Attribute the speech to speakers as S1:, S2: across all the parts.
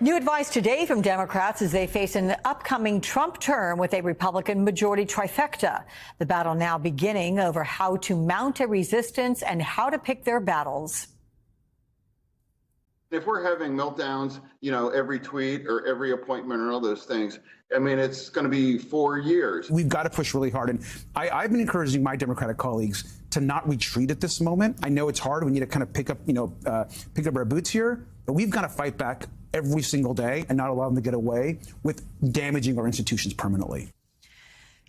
S1: New advice today from Democrats as they face an upcoming Trump term with a Republican majority trifecta. The battle now beginning over how to mount a resistance and how to pick their battles.
S2: If we're having meltdowns, every tweet or every appointment or all those things, I mean, it's going to be 4 years.
S3: We've got to push really hard. And I've been encouraging my Democratic colleagues to not retreat at this moment. I know it's hard. We need to kind of pick up our boots here, but we've got to fight back every single day and not allow them to get away with damaging our institutions permanently.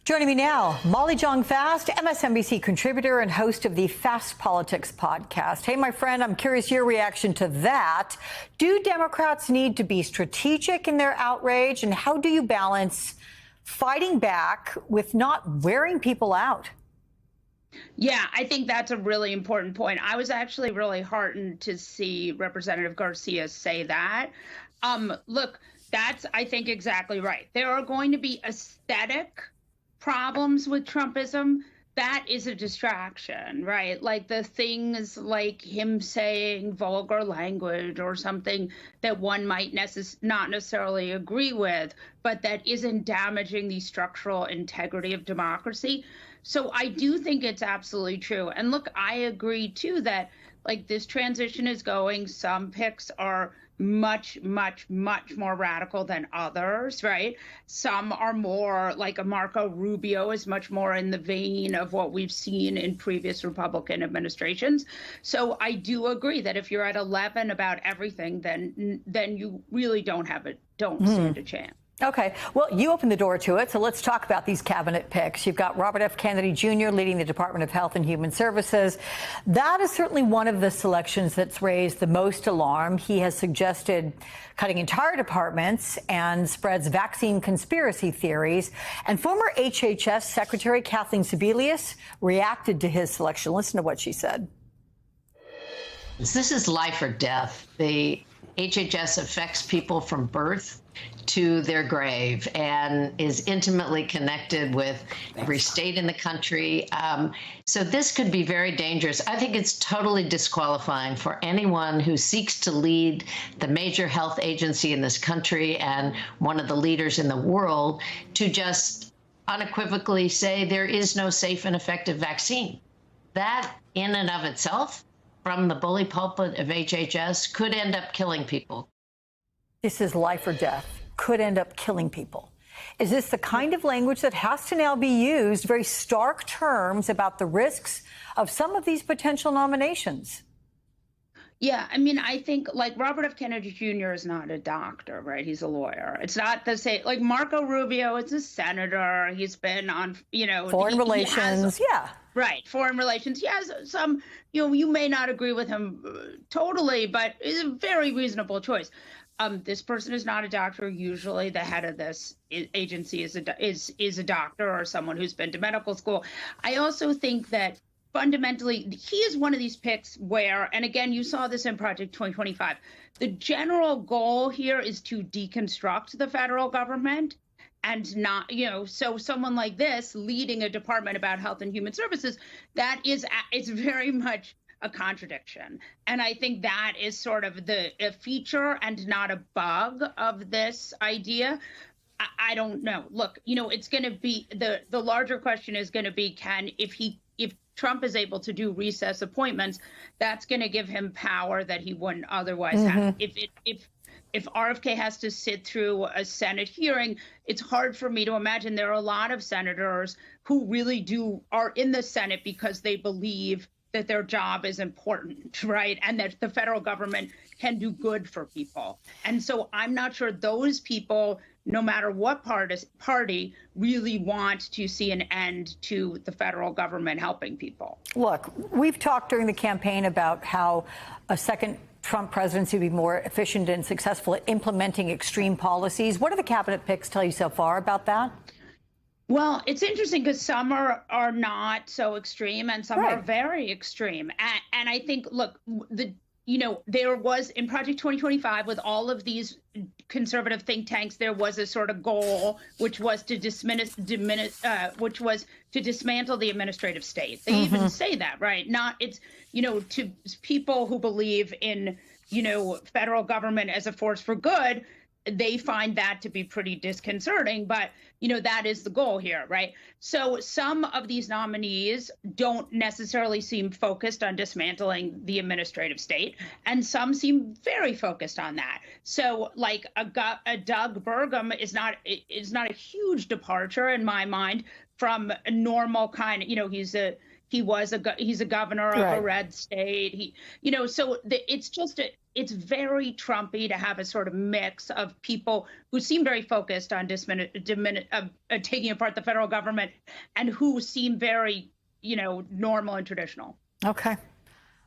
S1: Joining me now, Molly Jong-Fast, MSNBC contributor and host of the Fast Politics podcast. Hey, my friend, I'm curious your reaction to that. Do Democrats need to be strategic in their outrage? And how do you balance fighting back with not wearing people out?
S4: Yeah, I think that's a really important point. I was actually really heartened to see Representative Garcia say that. Look, that's, I think, exactly right. There are going to be aesthetic problems with Trumpism. That is a distraction, right? Like the things like him saying vulgar language or something that one might not necessarily agree with, but that isn't damaging the structural integrity of democracy. So I do think it's absolutely true. And look, I agree, too, that like this transition is going. Some picks are much, much, much more radical than others, right? Some are more like a Marco Rubio is much more in the vein of what we've seen in previous Republican administrations. So I do agree that if you're at 11 about everything, then you really don't stand a chance.
S1: Okay. Well, you opened the door to it, so let's talk about these cabinet picks. You've got Robert F. Kennedy Jr. leading the Department of Health and Human Services. That is certainly one of the selections that's raised the most alarm. He has suggested cutting entire departments and spreads vaccine conspiracy theories. And former HHS Secretary Kathleen Sebelius reacted to his selection. Listen to what she said.
S5: This is life or death. The HHS affects people from birth to their grave and is intimately connected with every state in the country. So this could be very dangerous. I think it's totally disqualifying for anyone who seeks to lead the major health agency in this country and one of the leaders in the world to just unequivocally say there is no safe and effective vaccine. That in and of itself, from the bully pulpit of HHS, could end up killing people.
S1: This is life or death. Could end up killing people. Is this the kind of language that has to now be used, very stark terms about the risks of some of these potential nominations?
S4: Yeah, I mean, I think like Robert F. Kennedy Jr. is not a doctor, right? He's a lawyer. It's not the same. Like Marco Rubio, it's a senator. He's been on,
S1: foreign relations. Yeah.
S4: Right. Foreign relations. He has some, you may not agree with him totally, but it's a very reasonable choice. This person is not a doctor. Usually the head of this agency is a doctor or someone who's been to medical school. I also think that fundamentally, he is one of these picks where, and again, you saw this in Project 2025, the general goal here is to deconstruct the federal government and not, so someone like this leading a department about health and human services, it's very much a contradiction. And I think that is sort of a feature and not a bug of this idea. I don't know. Look, it's going to be the larger question is going to be if Trump is able to do recess appointments, that's going to give him power that he wouldn't otherwise have. If RFK has to sit through a Senate hearing, it's hard for me to imagine. There are a lot of senators who really are in the Senate because they believe that their job is important, right? And that the federal government can do good for people. And so I'm not sure those people, no matter what party, really want to see an end to the federal government helping people.
S1: Look, we've talked during the campaign about how a second Trump presidency would be more efficient and successful at implementing extreme policies. What do the cabinet picks tell you so far about that?
S4: Well, it's interesting because some are not so extreme and some are very extreme. And I think, look, there was in Project 2025 with all of these conservative think tanks, there was a sort of goal, which was to dismantle the administrative state. They even say that, right? To people who believe in federal government as a force for good, they find that to be pretty disconcerting. But, that is the goal here, right? So some of these nominees don't necessarily seem focused on dismantling the administrative state, and some seem very focused on that. So like a Doug Burgum is not a huge departure in my mind from a normal kind of, he's a governor of a red state. It's very Trumpy to have a sort of mix of people who seem very focused on taking apart the federal government and who seem very, normal and traditional.
S1: Okay.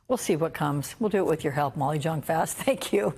S1: We'll see what comes. We'll do it with your help, Molly Jong-Fast. Thank you.